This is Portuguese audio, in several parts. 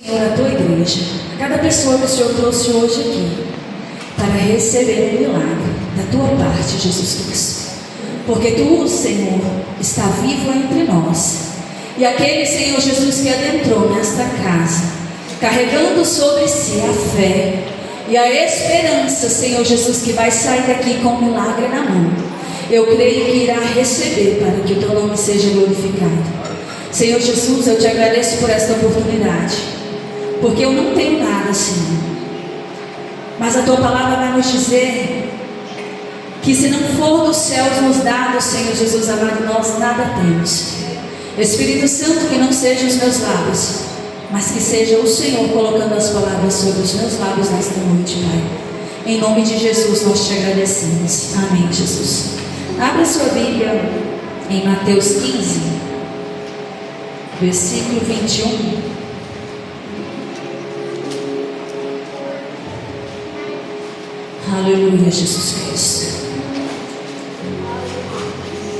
Senhor, a tua igreja, a cada pessoa que o Senhor trouxe hoje aqui, para receber o milagre da tua parte, Jesus Cristo. Porque tu, Senhor, está vivo entre nós. E aquele, Senhor Jesus, que adentrou nesta casa, carregando sobre si a fé e a esperança, Senhor Jesus, que vai sair daqui com o milagre na mão, eu creio que irá receber para que o teu nome seja glorificado. Senhor Jesus, eu te agradeço por esta oportunidade, porque eu não tenho nada, Senhor, mas a tua palavra vai nos dizer que se não for dos céus nos dados, Senhor Jesus amado, nós nada temos. Espírito Santo, que não seja os meus lábios, mas que seja o Senhor colocando as palavras sobre os meus lábios nesta noite, Pai. Em nome de Jesus nós te agradecemos. Amém, Jesus. Abra sua Bíblia em Mateus 15, versículo 21. Aleluia, Jesus Cristo.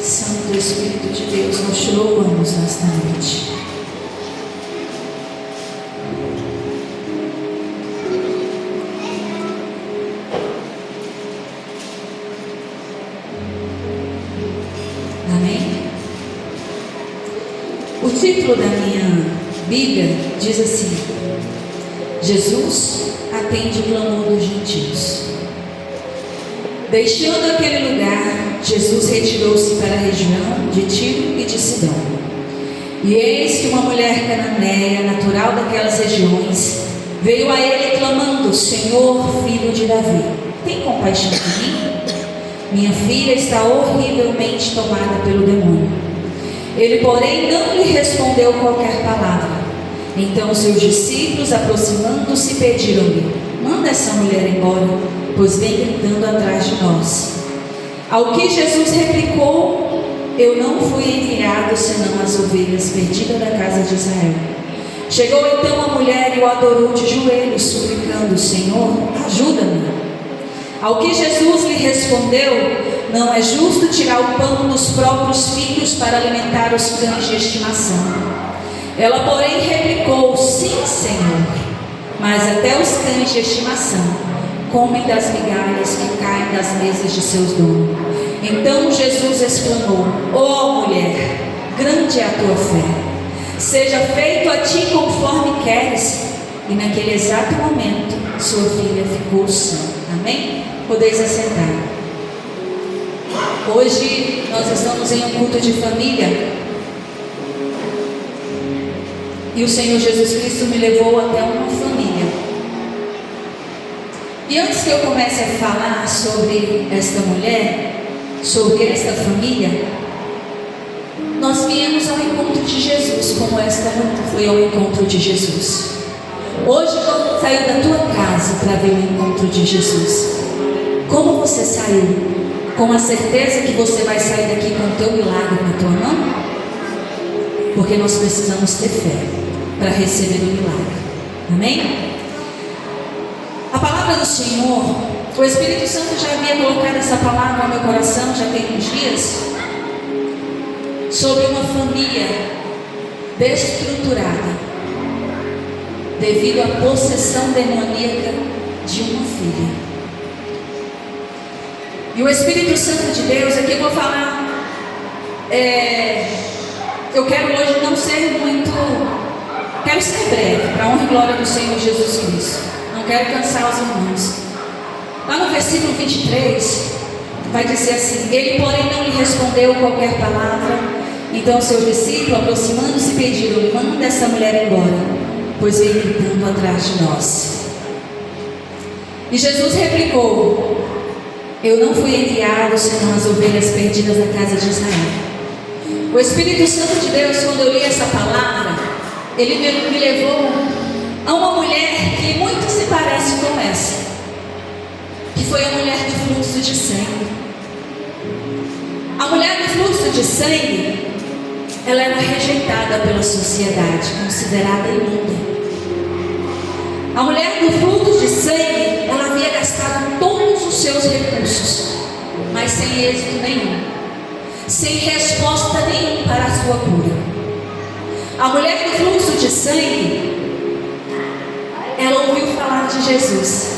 Santo Espírito de Deus, nós te louvamos nesta noite. Amém? O título da minha Bíblia diz assim: Jesus atende o clamor dos gentios. Deixando aquele lugar, Jesus retirou-se para a região de Tiro e de Sidom. E eis que uma mulher cananeia, natural daquelas regiões, veio a ele clamando: Senhor, filho de Davi, tem compaixão de mim? Minha filha está horrivelmente tomada pelo demônio. Ele, porém, não lhe respondeu qualquer palavra. Então seus discípulos, aproximando-se, pediram-lhe: manda essa mulher embora, pois vem gritando atrás de nós. Ao que Jesus replicou: eu não fui enviado senão as ovelhas perdidas da casa de Israel. Chegou então a mulher e o adorou de joelhos, suplicando: Senhor, ajuda-me. Ao que Jesus lhe respondeu: não é justo tirar o pão dos próprios filhos para alimentar os cães de estimação. Ela, porém, replicou: sim, Senhor, mas até os cães de estimação comem das migalhas que caem das mesas de seus donos. Então Jesus exclamou: ó mulher, grande é a tua fé, seja feito a ti conforme queres. E naquele exato momento sua filha ficou sã. Amém? Podeis assentar. Hoje nós estamos em um culto de família, e o Senhor Jesus Cristo me levou até uma família. E antes que eu comece a falar sobre esta mulher, sobre esta família, nós viemos ao encontro de Jesus, como esta mulher foi ao encontro de Jesus. Hoje você saiu da tua casa para ver o encontro de Jesus. Como você saiu? Com a certeza que você vai sair daqui com o teu milagre na tua mão? Porque nós precisamos ter fé para receber o milagre. Amém? A palavra do Senhor, o Espírito Santo já havia colocado essa palavra no meu coração, já tem uns dias, sobre uma família destruturada devido à possessão demoníaca de uma filha. E o Espírito Santo de Deus, aqui eu vou falar, eu quero hoje não ser muito, quero ser breve, para a honra e glória do Senhor Jesus Cristo. Não quero cansar os irmãos. Lá no versículo 23, vai dizer assim: ele, porém, não lhe respondeu qualquer palavra. Então seus discípulos, aproximando-se, pediram: manda essa mulher embora, pois vem gritando atrás de nós. E Jesus replicou: eu não fui enviado senão as ovelhas perdidas da casa de Israel. O Espírito Santo de Deus, quando eu li essa palavra, ele me levou a uma mulher que muito se parece com essa, que foi a mulher do fluxo de sangue. A mulher do fluxo de sangue, ela era rejeitada pela sociedade, considerada imunda. A mulher do fluxo de sangue, ela havia gastado todos os seus recursos, mas sem êxito nenhum, sem resposta nenhuma para a sua cura. A mulher do fluxo de sangue, ela ouviu falar de Jesus,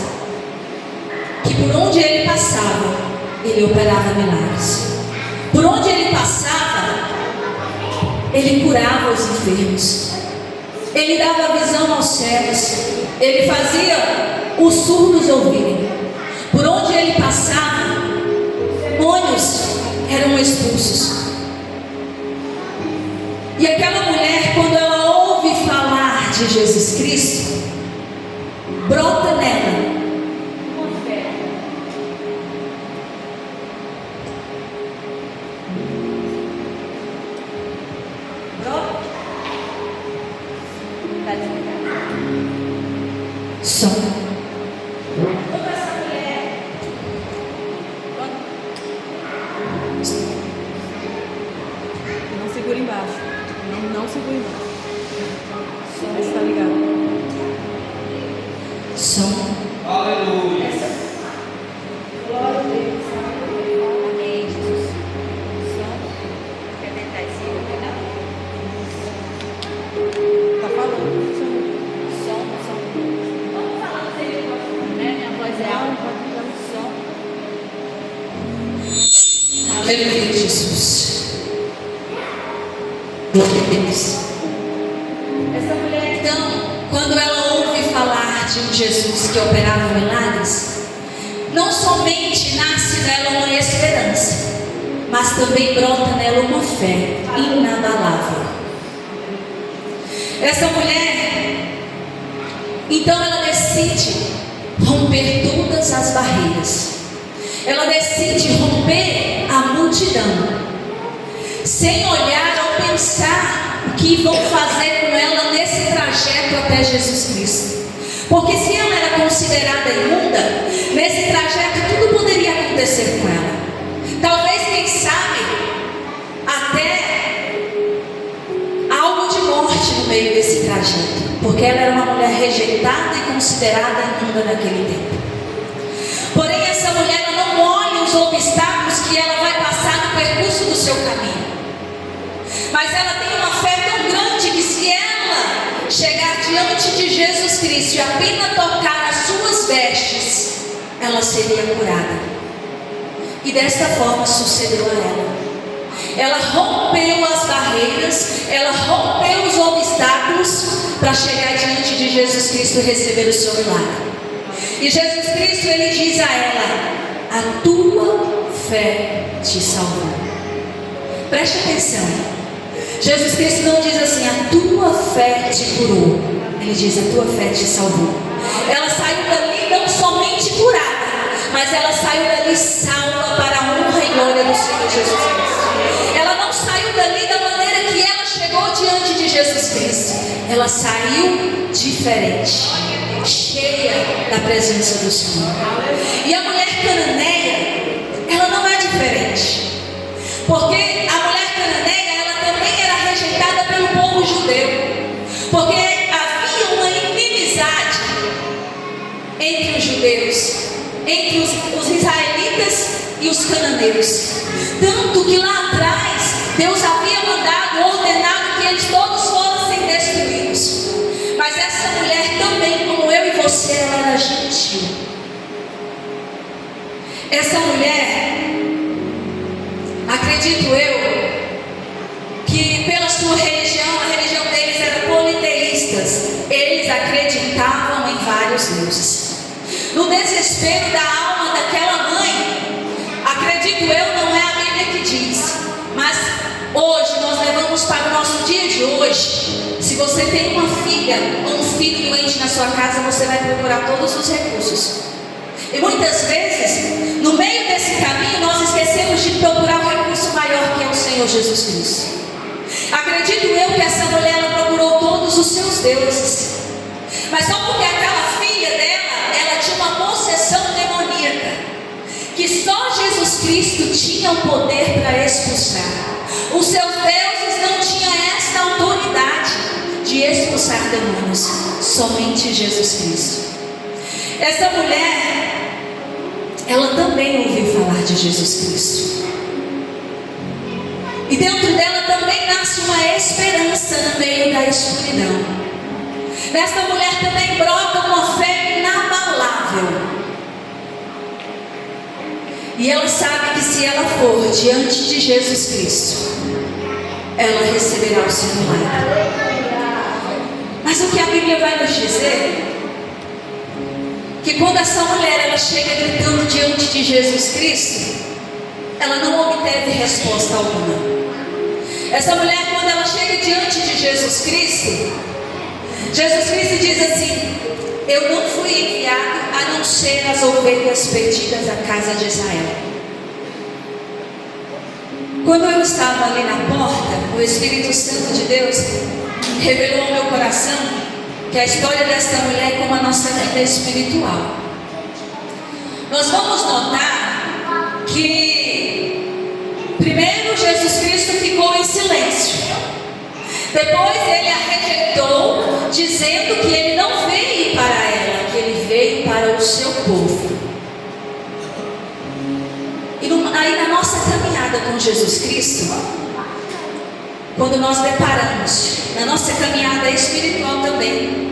que por onde ele passava, ele operava milagres. Por onde ele passava, ele curava os enfermos, ele dava visão aos cegos, ele fazia os surdos ouvirem. Por onde ele passava, demônios eram expulsos. E aquela mulher, quando ela ouve falar de Jesus Cristo, brota nela uma fé. Brota. Som. Como essa mulher. Não segura embaixo. Não segura embaixo. Só está ligado. Som. Aleluia. Glória a Deus. Amém, Jesus. Som. Quer tentar esse aqui, não? Tá falando. Som. Vamos falar no telefone, né? Minha voz é alta, pode dar um som. Aleluia, Jesus. Glória a Deus. Essa mulher, então, quando ela ouve falar de um Jesus que operava milagres, não somente nasce nela uma esperança, mas também brota nela uma fé inabalável. Essa mulher, então, ela decide romper todas as barreiras. Ela decide romper a multidão, sem olhar ou pensar o que vão fazer com ela nesse trajeto até Jesus Cristo. Porque se ela era considerada imunda, nesse trajeto tudo poderia acontecer com ela. Talvez, quem sabe, até algo de morte no meio desse trajeto. Porque ela era uma mulher rejeitada e considerada imunda naquele tempo. Porém, essa mulher ela não olha os obstáculos que ela vai passar no percurso do seu caminho. Mas ela tem uma fé tão grande que se ela chegar diante de Jesus Cristo e apenas tocar as suas vestes, ela seria curada. E desta forma sucedeu a ela. Ela rompeu as barreiras, ela rompeu os obstáculos para chegar diante de Jesus Cristo e receber o seu milagre. E Jesus Cristo, ele diz a ela: a tua fé te salvou. Preste atenção. Jesus Cristo não diz assim: a tua fé te curou. Ele diz: a tua fé te salvou. Ela saiu dali não somente curada, mas ela saiu dali salva para a honra e glória do Senhor Jesus Cristo. Ela não saiu dali da maneira que ela chegou diante de Jesus Cristo. Ela saiu diferente, cheia da presença do Senhor. E a mulher cananeia, ela não é diferente, porque a mulher cananeia, ela também era rejeitada pelo povo judeu, porque havia uma inimizade entre os judeus, entre os israelitas e os cananeus, tanto que lá atrás Deus havia ordenado que eles todos fossem destruídos. Mas essa mulher também, como eu e você, ela era gentil. Essa mulher, acredito eu, que pela sua religião, a religião deles era politeístas. Eles acreditavam em vários deuses. No desespero da alma daquela mãe, acredito eu, não é a Bíblia que diz, mas hoje nós levamos para o nosso dia de hoje. Se você tem uma filha ou um filho doente na sua casa, você vai procurar todos os recursos. E muitas vezes, no meio desse caminho, nós esquecemos de procurar o recurso maior, que é o Senhor Jesus Cristo. Acredito eu que essa mulher ela procurou todos os seus deuses, mas só porque aquela filha dela, ela tinha uma possessão demoníaca, que só Jesus Cristo tinha o poder para expulsar. Os seus deuses não tinham esta autoridade de expulsar demônios, somente Jesus Cristo. Essa mulher, ela também ouviu falar de Jesus Cristo, e dentro dela também nasce uma esperança no meio da escuridão. Nesta mulher também brota uma fé E ela sabe que se ela for diante de Jesus Cristo, ela receberá o seu milagre. Mas o que a Bíblia vai nos dizer, que quando essa mulher ela chega gritando diante de Jesus Cristo, ela não obteve resposta alguma. Essa mulher, quando ela chega diante de Jesus Cristo diz assim: eu não fui enviado a não ser as ovelhas perdidas da casa de Israel. Quando eu estava ali na porta, o Espírito Santo de Deus revelou ao meu coração que a história desta mulher é como a nossa vida espiritual. Nós vamos notar que primeiro Jesus Cristo ficou em silêncio. Depois ele a rejeitou, dizendo que ele não veio para ela, que ele veio para o seu povo. E aí na nossa caminhada com Jesus Cristo, quando nós deparamos, na nossa caminhada espiritual também,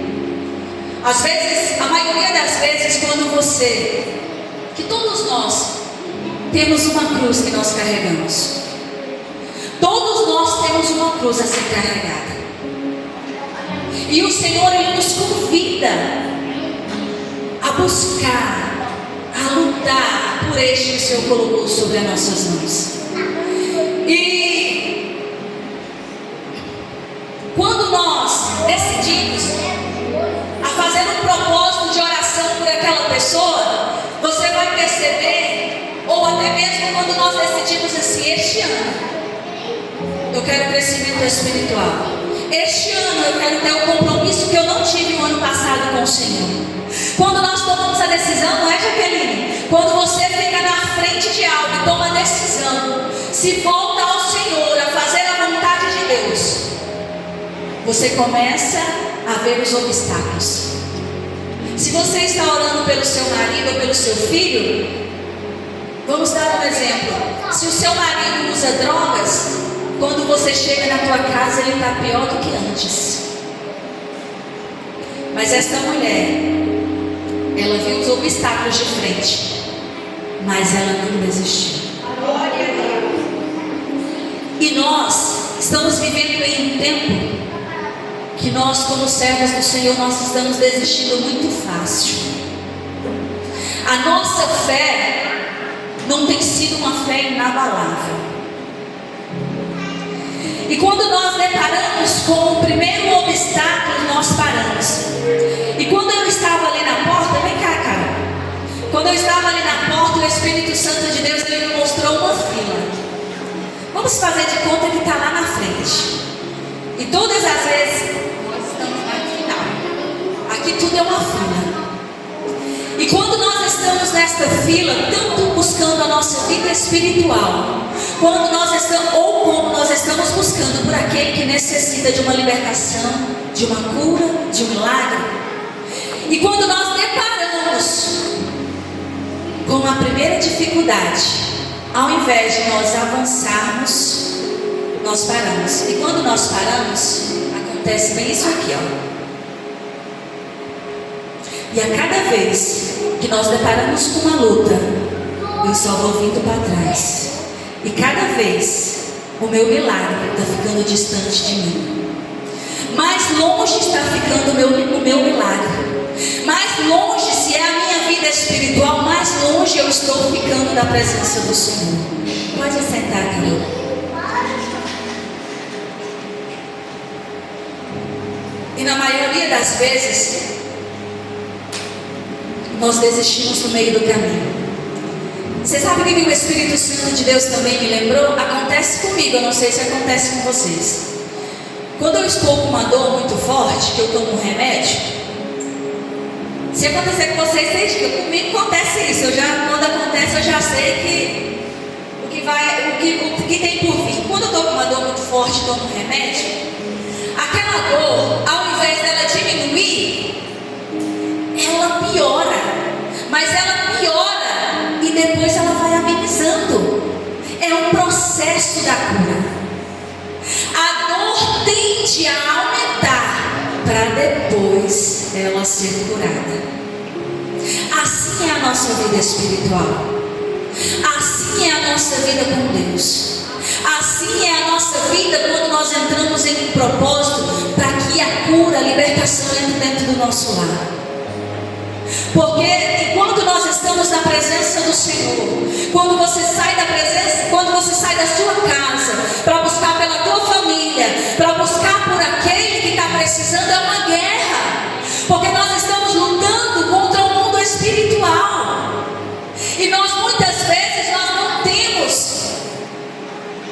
às vezes, a maioria das vezes, que todos nós temos uma cruz que nós carregamos. Todos nós temos uma cruz a ser carregada. E o Senhor, Ele nos convida a buscar, a lutar por este que o Senhor colocou sobre as nossas mãos. E quando nós decidimos a fazer um propósito de oração por aquela pessoa, você vai perceber, ou até mesmo quando nós decidimos assim: este ano eu quero crescimento espiritual. Este ano eu quero ter um compromisso que eu não tive no ano passado com o Senhor. Quando nós tomamos a decisão, não é, Jaqueline? Quando você fica na frente de algo e toma a decisão, se volta ao Senhor, a fazer a vontade de Deus, você começa a ver os obstáculos. Se você está orando pelo seu marido ou pelo seu filho, vamos dar um exemplo. Se o seu marido usa drogas, quando você chega na tua casa, ele está pior do que antes. Mas esta mulher, ela viu os obstáculos de frente, mas ela não desistiu. E nós estamos vivendo em um tempo que nós, como servos do Senhor, nós estamos desistindo muito fácil. A nossa fé não tem sido uma fé inabalável. E quando nós deparamos com o primeiro obstáculo, nós paramos. E quando eu estava ali na porta, vem cá, cara. Quando eu estava ali na porta, o Espírito Santo de Deus, ele me mostrou uma fila. Vamos fazer de conta que está lá na frente. E todas as vezes, nós estamos lá no final. Aqui tudo é uma fila. E quando nós estamos nesta fila, tanto buscando a nossa vida espiritual, quando nós estamos buscando por aquele que necessita de uma libertação, de uma cura, de um milagre. E quando nós deparamos com a primeira dificuldade, ao invés de nós avançarmos, nós paramos. E quando nós paramos, acontece bem isso aqui, ó. E a cada vez que nós deparamos com uma luta, eu só vou vindo para trás. E cada vez o meu milagre está ficando distante de mim. Mais longe está ficando o meu milagre. Mais longe, se é a minha vida espiritual, mais longe eu estou ficando da presença do Senhor. Pode sentar, querido. E na maioria das vezes, nós desistimos no meio do caminho. Você sabe o que o Espírito Santo de Deus também me lembrou? Acontece comigo, eu não sei se acontece com vocês. Quando eu estou com uma dor muito forte, que eu tomo um remédio, se acontecer com vocês, vocês digam, comigo acontece isso. Quando acontece, eu já sei o que tem por vir. Quando eu estou com uma dor muito forte, tomo um remédio, aquela dor, ao invés dela diminuir, ela piora. Mas ela piora e depois ela vai amenizando. É um processo da cura. A dor tende a aumentar para depois ela ser curada. Assim é a nossa vida espiritual. Assim é a nossa vida com Deus. Assim é a nossa vida quando nós entramos em um propósito para que a cura, a libertação entre dentro do nosso lar. Porque enquanto nós estamos na presença do Senhor, quando você sai da presença, quando você sai da sua casa para buscar pela tua família, para buscar por aquele que está precisando, é uma guerra. Porque nós estamos lutando contra o mundo espiritual. E nós muitas vezes nós não temos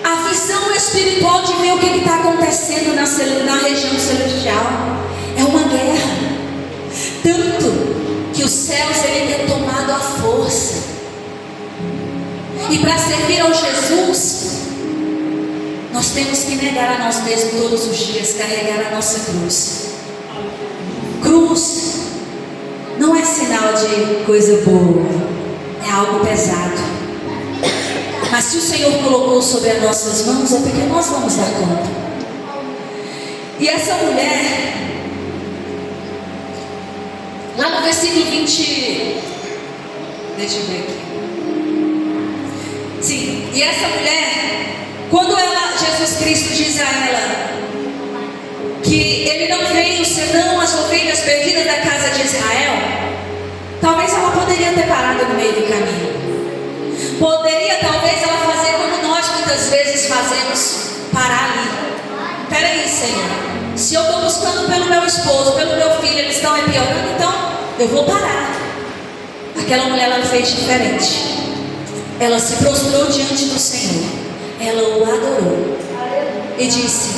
a visão espiritual de ver o que está acontecendo na região celestial. É uma guerra. Tanto que os céus ele é tomado à força. E para servir ao Jesus, nós temos que negar a nós mesmos todos os dias, carregar a nossa cruz. Cruz não é sinal de coisa boa, é algo pesado. Mas se o Senhor colocou sobre as nossas mãos, é porque nós vamos dar conta. E essa mulher, lá no versículo 20, deixa eu ver aqui. Sim, e essa mulher, quando Jesus Cristo diz a ela que ele não veio senão as ovelhas perdidas da casa de Israel, talvez ela poderia ter parado no meio do caminho. Poderia talvez ela fazer como nós muitas vezes fazemos, parar ali. Peraí, Senhor, se eu estou buscando pelo meu esposo, pelo meu filho, eles estão me piorando, então eu vou parar. Aquela mulher ela fez diferente. Ela se prostrou diante do Senhor, ela o adorou e disse: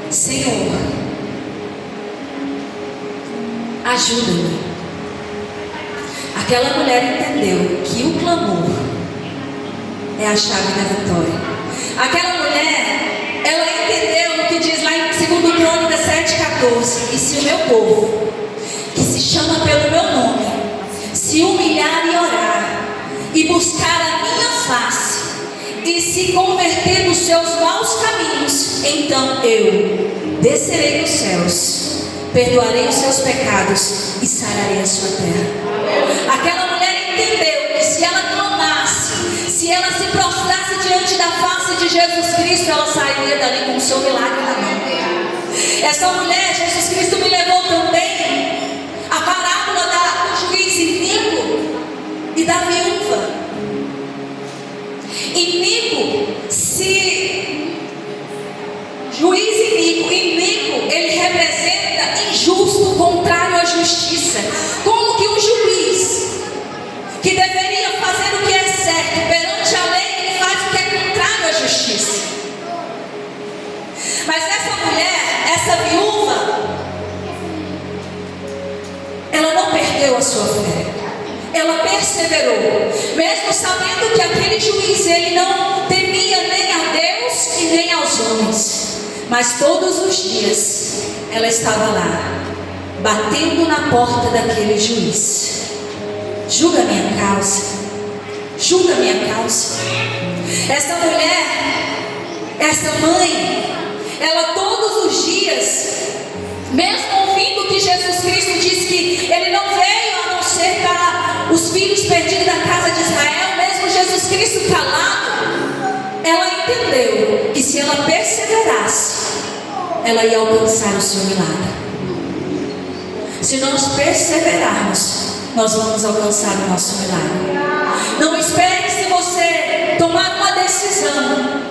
Senhor, ajuda-me. Aquela mulher entendeu que o clamor é a chave da vitória. Aquela mulher, ela entendeu o que diz lá em 2 Crônicas 7,14: e se o meu povo, que se chama pelo meu nome, se humilhar e orar, e buscar a minha face, e se converter dos seus maus caminhos, então eu descerei dos céus, perdoarei os seus pecados e sararei a sua terra. Aquela mulher entendeu que se ela clamasse, se ela se prostrasse diante da face de Jesus Cristo, ela sairia dali com o seu milagre na mão. Essa mulher, Jesus Cristo me levou também a parábola do juiz iníquo e da viúva. Iníquo, se juiz iníquo, ele representa injusto, contrário à justiça. Como que um juiz que deveria fazer o que é certo perante a lei, ele faz o que é contrário à justiça. Mas essa mulher, essa viúva, ela não perdeu a sua fé. Ela perseverou, mesmo sabendo que aquele juiz ele não temia nem a Deus e nem aos homens. Mas todos os dias ela estava lá, batendo na porta daquele juiz. Julga minha causa, julga minha causa. Essa mulher, essa mãe, ela todos os dias, mesmo ouvindo que Jesus Cristo disse que ele não veio a não ser para os filhos perdidos da casa de Israel, mesmo Jesus Cristo calado, ela entendeu que se ela perseverasse, ela ia alcançar o seu milagre. Se nós perseverarmos, nós vamos alcançar o nosso milagre. Não espere, se você tomar uma decisão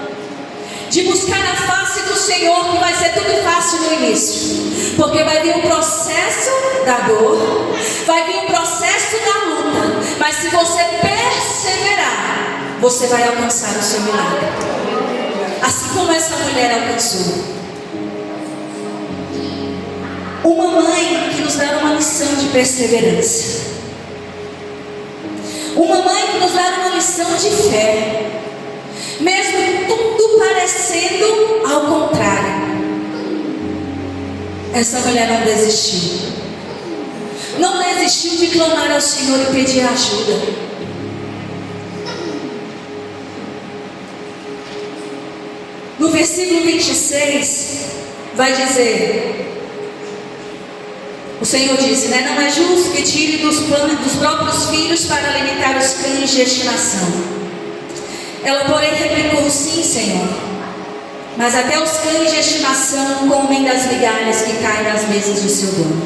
de buscar a face do Senhor, que vai ser tudo fácil no início, porque vai vir o processo da dor, vai vir o processo da luta, mas se você perseverar, você vai alcançar o seu milagre, assim como essa mulher alcançou. Uma mãe que nos dá uma lição de perseverança, uma mãe que nos dá uma lição de fé, mesmo tudo parecendo ao contrário. Essa mulher não desistiu. Não desistiu de clamar ao Senhor e pedir ajuda. No versículo 26 vai dizer, o Senhor disse, não é justo que tire dos próprios filhos para alimentar os cães de estimação Ela, porém, replicou: sim, Senhor, mas até os cães de estimação comem das migalhas que caem nas mesas do seu dono.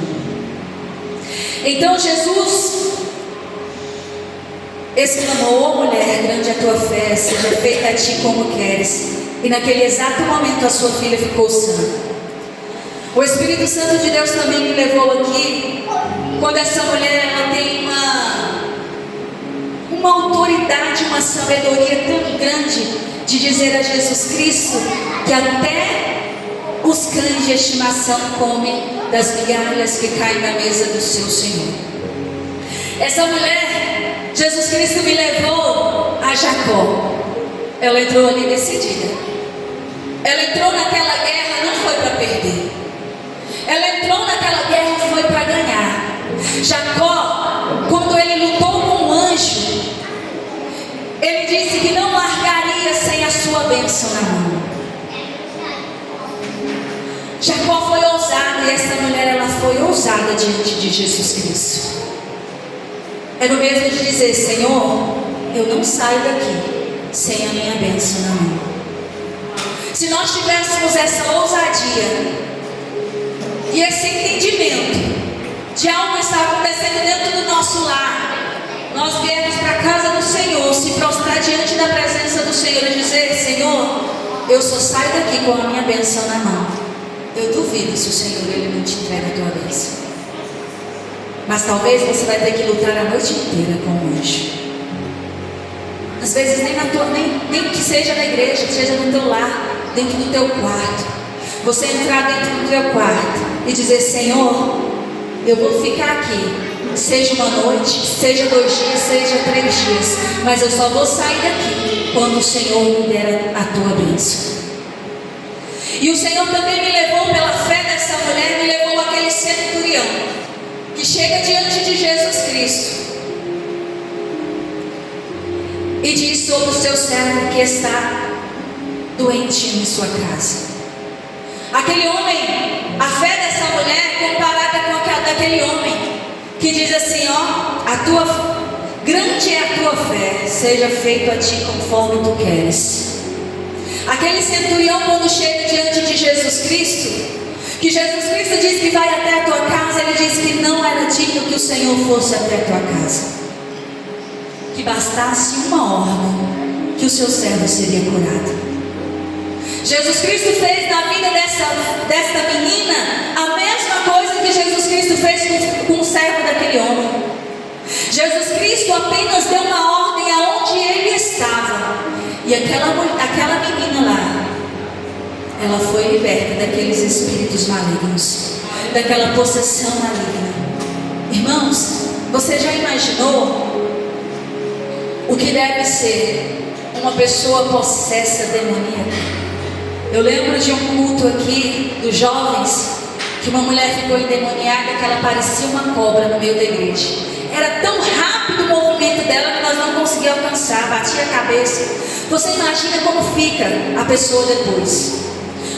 Então Jesus exclamou: ó mulher, grande é a tua fé, seja feita a ti como queres. E naquele exato momento a sua filha ficou sã. O Espírito Santo de Deus também me levou aqui, quando essa mulher ela tem uma autoridade, uma sabedoria tão grande de dizer a Jesus Cristo que até os cães de estimação comem das migalhas que caem na mesa do seu Senhor. Essa mulher, Jesus Cristo me levou a Jacó. Ela entrou ali decidida. Ela entrou naquela guerra, não foi para perder. Ela entrou naquela guerra e foi para ganhar. Jacó, quando ele lutou com o anjo, ele disse que não largaria sem a sua bênção na mão. Jacó foi ousado, e essa mulher ela foi ousada diante de Jesus Cristo. Era o mesmo de dizer: Senhor, eu não saio daqui sem a minha bênção na mão. Se nós tivéssemos essa ousadia e esse entendimento de algo está acontecendo dentro do nosso lar, nós viemos para a casa do Senhor, se prostrar diante da presença do Senhor e dizer: Senhor, eu só saio daqui com a minha bênção na mão. Eu duvido se o Senhor ele não te entrega a tua bênção. Mas talvez você vai ter que lutar a noite inteira com o anjo. Às vezes nem que seja na igreja, que seja no teu lar, dentro do teu quarto. Você entrar dentro do teu quarto e dizer: Senhor, eu vou ficar aqui, seja uma noite, seja 2 dias, seja 3 dias, mas eu só vou sair daqui quando o Senhor me der a tua bênção. E o Senhor também me levou, pela fé dessa mulher, me levou àquele centurião que chega diante de Jesus Cristo e diz sobre o seu servo que está doentinho em sua casa. Aquele homem, a fé dessa mulher comparada com a daquele homem que diz assim: ó, grande é a tua fé, seja feito a ti conforme tu queres. Aquele centurião, quando chega diante de Jesus Cristo, que Jesus Cristo diz que vai até a tua casa, ele diz que não era digno que o Senhor fosse até a tua casa, que bastasse uma ordem, que o seu servo seria curado. Jesus Cristo fez na vida desta menina a mesma coisa que Jesus Cristo fez com o servo daquele homem. Jesus Cristo apenas deu uma ordem aonde ele estava, e aquela menina lá, ela foi liberta daqueles espíritos malignos, daquela possessão maligna. Irmãos, você já imaginou o que deve ser uma pessoa possessa demoníaca? Eu lembro de um culto aqui dos jovens, que uma mulher ficou endemoniada, que ela parecia uma cobra no meio da igreja. Era tão rápido o movimento dela que nós não conseguíamos alcançar, batia a cabeça. Você imagina como fica a pessoa depois,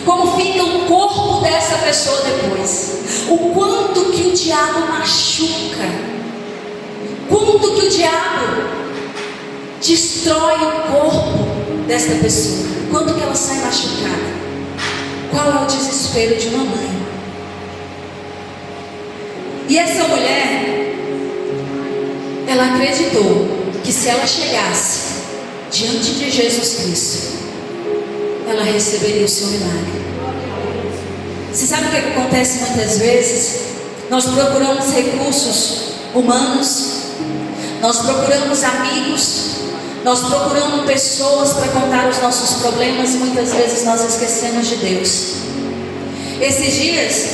como fica o corpo dessa pessoa depois, o quanto que o diabo machuca, quanto que o diabo destrói o corpo desta pessoa, quanto que ela sai machucada. Qual é o desespero de uma mãe? E essa mulher, ela acreditou que se ela chegasse diante de Jesus Cristo, ela receberia o seu milagre. Você sabe o que acontece muitas vezes? Nós procuramos recursos humanos, nós procuramos amigos, nós procuramos pessoas para contar os nossos problemas, e muitas vezes nós esquecemos de Deus. Esses dias,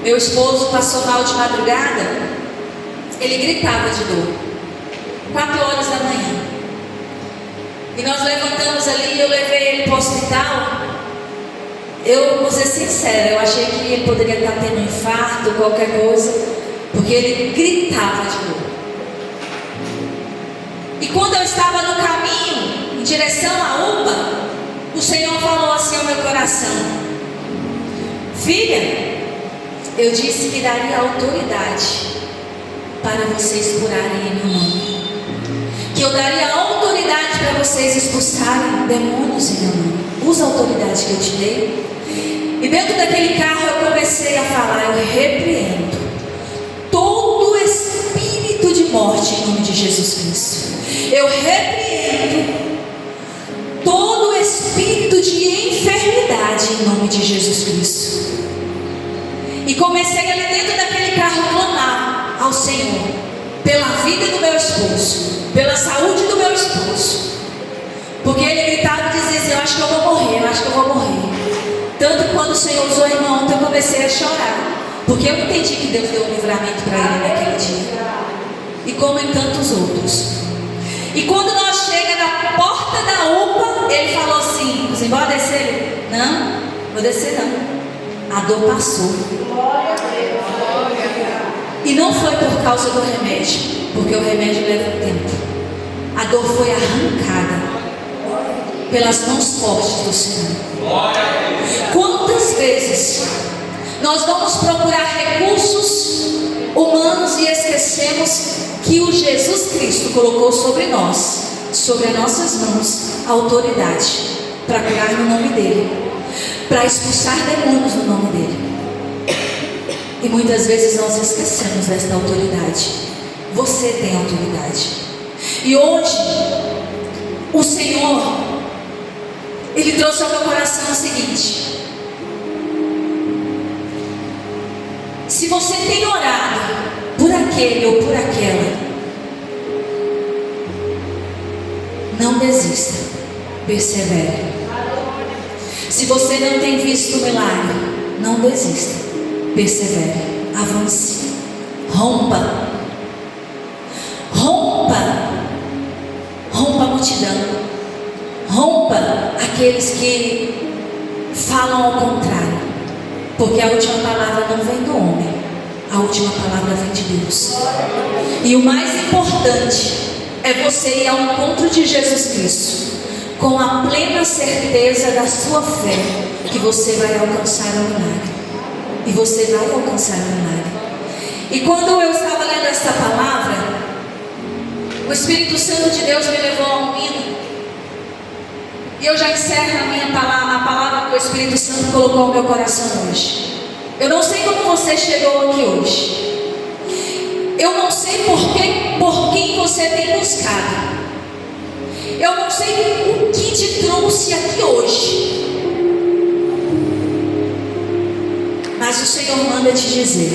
meu esposo passou mal de madrugada, ele gritava de dor, 4 horas da manhã. E nós levantamos ali, eu levei ele para o hospital. Eu vou ser sincera, eu achei que ele poderia estar tendo um infarto, qualquer coisa, porque ele gritava de dor. E quando eu estava no caminho, em direção à UPA, o Senhor falou assim ao meu coração: filha, eu disse que daria autoridade para vocês curarem em meu nome, que eu daria autoridade para vocês expulsarem demônios em meu nome. Usa a autoridade que eu te dei. E dentro daquele carro eu comecei a falar: eu repreendo todo espírito de morte em nome de Jesus Cristo. Eu repreendo todo espírito de enfermidade em nome de Jesus Cristo. E comecei ali dentro daquele carro a clamar ao Senhor pela vida do meu esposo, pela saúde do meu esposo, porque ele gritava e dizia assim: eu acho que eu vou morrer, eu acho que eu vou morrer. Tanto que quando o Senhor usou a irmã ontem, eu comecei a chorar, porque eu entendi que Deus deu um livramento para ele naquele dia, e como em tantos outros. E quando nós chegamos na porta da UPA, ele falou assim: você vai descer? Não, vou descer não. A dor passou. E não foi por causa do remédio, porque o remédio leva tempo. A dor foi arrancada pelas mãos fortes do Senhor. Quantas vezes nós vamos procurar recursos humanos e esquecemos que o Jesus Cristo colocou sobre nós, sobre as nossas mãos, a autoridade para curar no nome dele, para expulsar demônios no nome dele. E muitas vezes nós esquecemos desta autoridade. Você tem autoridade. E hoje o Senhor, Ele trouxe ao meu coração o seguinte: se você tem orado por aquele ou por aquela, não desista, persevere. Se você não tem visto o milagre, não desista, persevere, avance, rompa a multidão, rompa aqueles que falam ao contrário, porque a última palavra não vem do homem, a última palavra vem de Deus. E o mais importante é você ir ao encontro de Jesus Cristo com a plena certeza da sua fé, que você vai alcançar o milagre. E você vai alcançar o milagre. E quando eu estava lendo esta palavra, o Espírito Santo de Deus me levou a um hino. E eu já encerro a palavra que o Espírito Santo colocou no meu coração hoje. Eu não sei como você chegou aqui hoje. Eu não sei por quem você tem buscado. Eu não sei o que te trouxe aqui hoje. Mas o Senhor manda te dizer: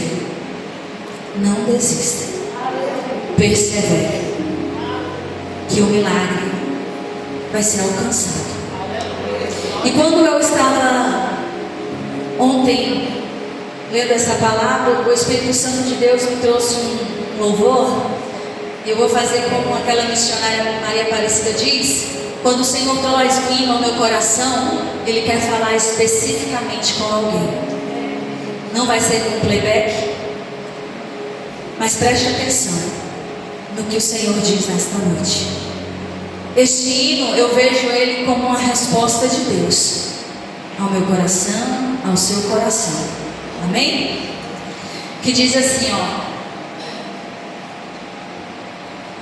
não desista, persevere, que o milagre vai ser alcançado. E quando eu estava ontem lendo essa palavra, o Espírito Santo de Deus me trouxe um louvor. E eu vou fazer como aquela missionária Maria Aparecida diz: quando o Senhor traz clima ao meu coração, Ele quer falar especificamente com alguém. Não vai ser com playback, mas preste atenção no que o Senhor diz nesta noite. Este hino, eu vejo ele como uma resposta de Deus ao meu coração, ao seu coração. Amém? Que diz assim,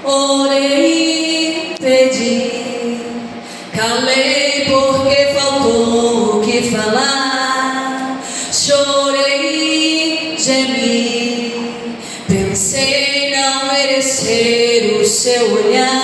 orei, pedi, calei porque faltou o que falar, chorei, gemi, pensei não merecer o seu olhar,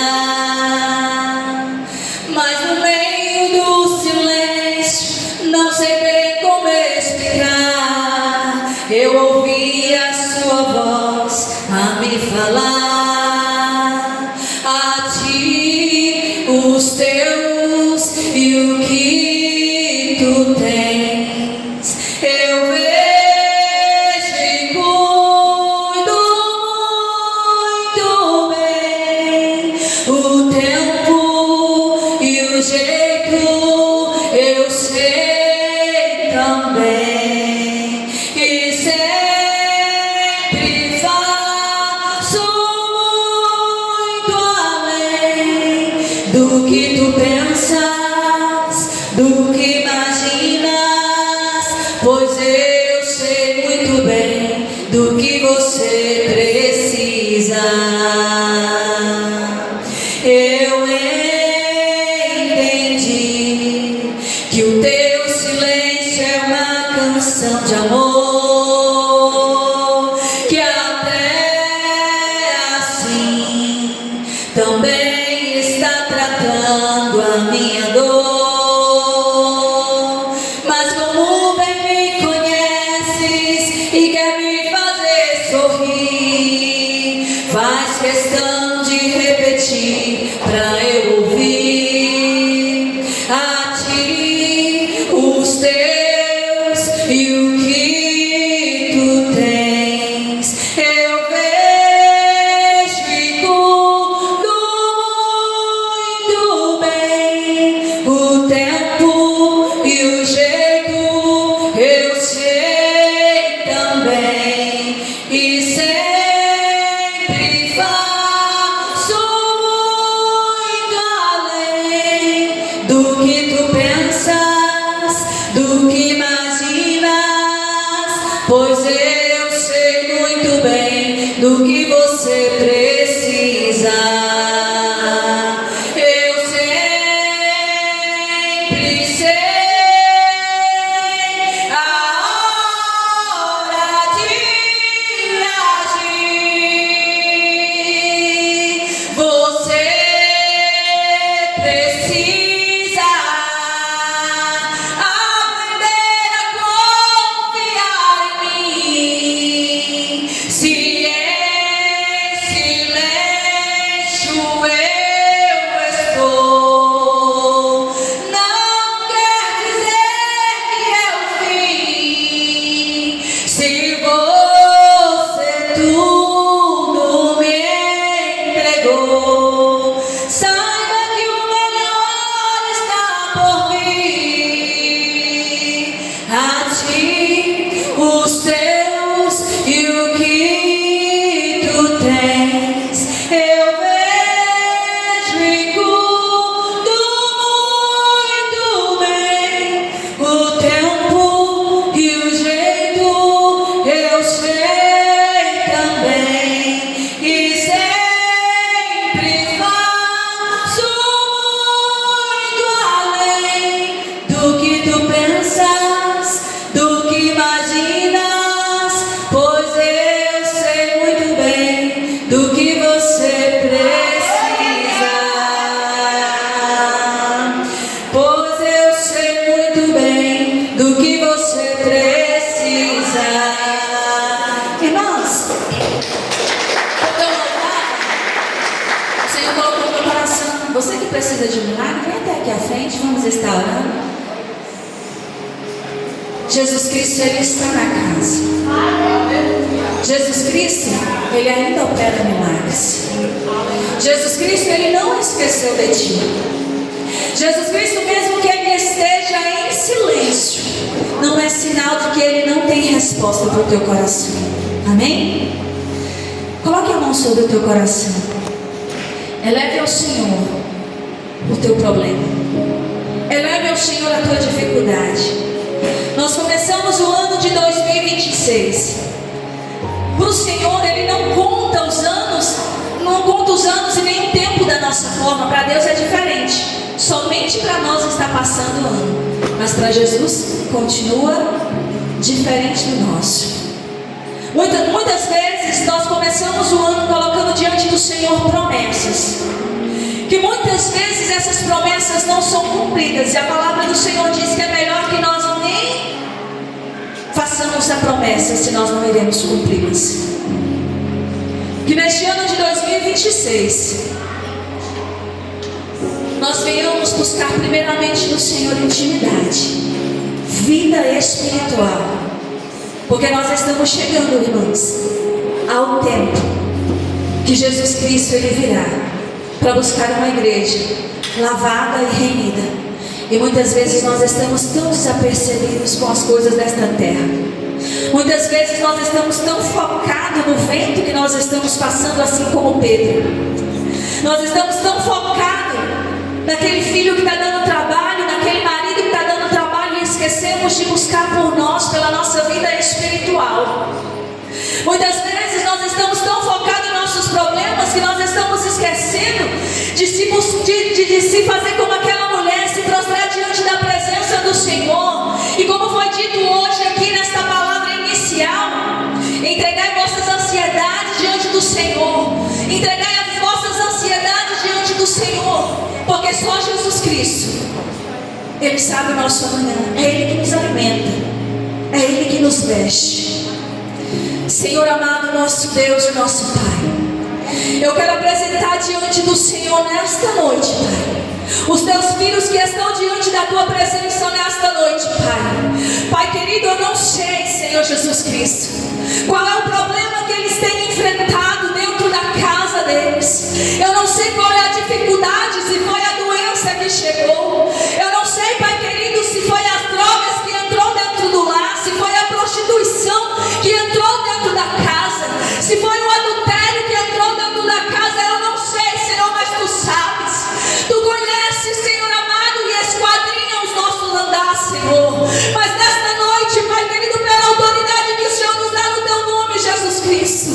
mas no meio do silêncio, não sei bem como explicar, eu ouvi a sua voz a me falar, a ti os teus e o que tu tens, eu vejo e cuido muito bem, o tempo e o jeito eu sei também, e sempre faço muito além do que tu pensas, do que imaginas, pois eu sei muito bem do que você precisa. Eu questão de repetir pra eu ouvir a ti, os teus e o que tu tens. Eu vejo e cuido muito bem o tempo e o jeito, eu sei também, e sempre faço muito além do que tu pensas, do que imaginas, pois eu sei muito bem do que você precisa. Eu sempre sei a hora de agir. Você precisa aprender a confiar em mim. Se em silêncio eu estou, não quer dizer que é o fim. Se você tudo me entregou, saiba que o melhor está por vir. A ti, os teus e o que tu tens, eu vejo e cuido muito bem o tempo e o jeito, eu sei também, e sempre faço muito além do que tu pensas, do que imaginas, pois eu sei muito bem do que você precisa. Pois eu sei muito bem do que você precisa. Irmãos, quando eu louvava, o Senhor colocou no meu coração: você que precisa de um milagre, vem até aqui à frente, vamos estar orando. Jesus Cristo, Ele está na casa. Jesus Cristo, Ele ainda opera milagres. Jesus Cristo, Ele não esqueceu de ti. Jesus Cristo, mesmo que Ele esteja em silêncio, não é sinal de que Ele não tem resposta para o teu coração. Amém? Coloque a mão sobre o teu coração. Eleve ao Senhor o teu problema. Eleve ao Senhor a tua dificuldade. Nós começamos o ano de 2026. Para o Senhor, Ele não conta os anos e nem o tempo da nossa forma. Para Deus é diferente. Somente para nós está passando o ano, mas para Jesus continua diferente do nosso. Muitas vezes nós começamos o ano colocando diante do Senhor promessas, que muitas vezes essas promessas não são cumpridas, e a palavra do Senhor diz que é melhor que nós nem façamos a promessa se nós não iremos cumpri-las. Que neste ano de 2026 nós venhamos buscar primeiramente no Senhor intimidade, vida espiritual, porque nós estamos chegando, irmãos, ao tempo que Jesus Cristo Ele virá para buscar uma igreja lavada e remida. E muitas vezes nós estamos tão desapercebidos com as coisas desta terra. Muitas vezes nós estamos tão focados no vento que nós estamos passando, assim como Pedro. Nós estamos tão focados naquele filho que está dando trabalho, naquele marido que está dando trabalho, e esquecemos de buscar por nós, pela nossa vida espiritual. Muitas vezes nós estamos tão focados em nossos problemas que nós estamos esquecendo de se fazer como aquela mulher, se prostrar diante da presença do Senhor. E como foi dito hoje aqui nesta palavra inicial, entregai vossas ansiedades diante do Senhor. Entregai as vossas ansiedades diante do Senhor, porque só Jesus Cristo, Ele sabe o nosso amanhã. É Ele que nos alimenta, é Ele que nos veste. Senhor amado, nosso Deus e nosso Pai, Eu quero apresentar diante do Senhor nesta noite, Pai, os teus filhos que estão diante da tua presença nesta noite, Pai. Pai querido, eu não sei, Senhor Jesus Cristo, qual é o problema que eles têm enfrentado dentro da casa deles. Eu não sei qual é a dificuldade, se foi a doença que chegou. Eu não sei, Pai querido, se foi as drogas que entrou dentro do lar, se foi a prostituição que entrou dentro da casa, se foi o adultério que entrou dentro da casa. Eu não sei, Senhor, mas Tu sabes. Tu conheces, Senhor amado, e esquadrinha os nossos andares, Senhor. Mas nesta noite, Pai querido, pela autoridade que o Senhor nos dá no Teu nome, Jesus Cristo,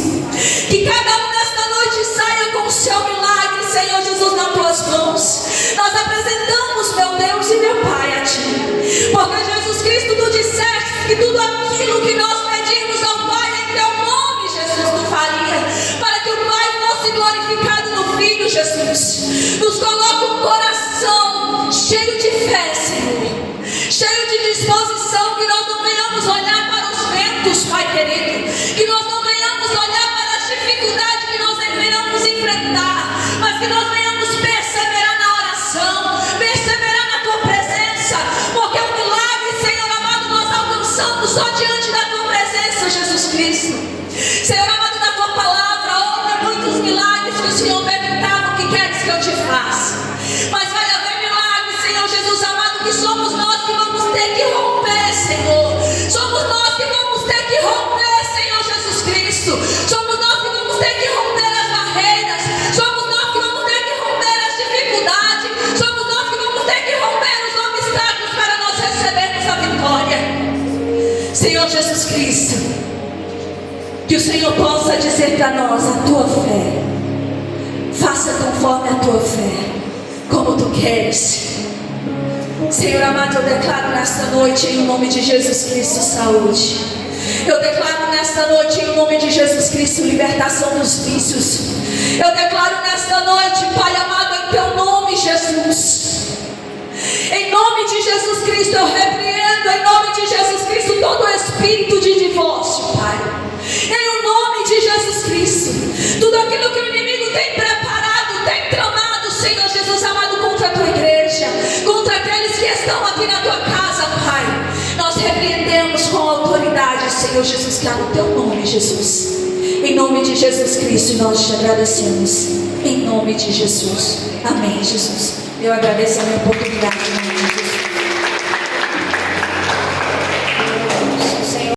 que cada um nesta noite saia com o seu milagre, Senhor Jesus, nas Tuas mãos. Nós apresentamos, meu Deus e meu Pai, a Ti, porque Jesus Cristo, Tu disseste que tudo aquilo que nós pedimos ao Pai em Teu nome, Jesus, Tu faria, para que o Pai fosse glorificado no Filho, Jesus. Nos coloca um coração cheio de fé, Senhor, cheio de disposição, que nós não venhamos olhar para os ventos, Pai querido, que nós não venhamos olhar para as dificuldades que nós venhamos enfrentar, mas que nós venhamos perseverar na oração, perseverar na Tua presença, porque o milagre, Senhor amado, nós alcançamos só diante da Tua presença, Jesus Cristo. Senhor amado, na Tua palavra houve muitos milagres que o Senhor perguntava: o que queres que eu te faça? Mas vai haver milagres, Senhor Jesus amado, que somos nós que vamos ter que romper, Senhor. Somos nós que vamos ter que romper, Senhor Jesus Cristo. Somos nós que vamos ter que romper as barreiras. Somos nós que vamos ter que romper as dificuldades. Somos nós que vamos ter que romper os obstáculos para nós recebermos a vitória. Senhor Jesus Cristo, que o Senhor possa dizer para nós: a Tua fé, faça conforme a Tua fé, como Tu queres. Senhor amado, eu declaro nesta noite, em nome de Jesus Cristo, saúde. Eu declaro nesta noite, em nome de Jesus Cristo, libertação dos vícios. Eu declaro nesta noite, Pai amado, em Teu nome, Jesus. Em nome de Jesus Cristo, eu repreendo, em nome de Jesus Cristo, todo espírito de divórcio, Pai. Em nome de Jesus Cristo, tudo aquilo que o inimigo tem preparado, tem tramado, Senhor Jesus amado, contra a Tua igreja, contra aqueles que estão aqui na Tua casa, Pai, nós repreendemos com autoridade, Senhor Jesus, que há no Teu nome, Jesus. Em nome de Jesus Cristo, nós te agradecemos. Em nome de Jesus. Amém, Jesus. Eu agradeço a minha oportunidade, em nome de Jesus.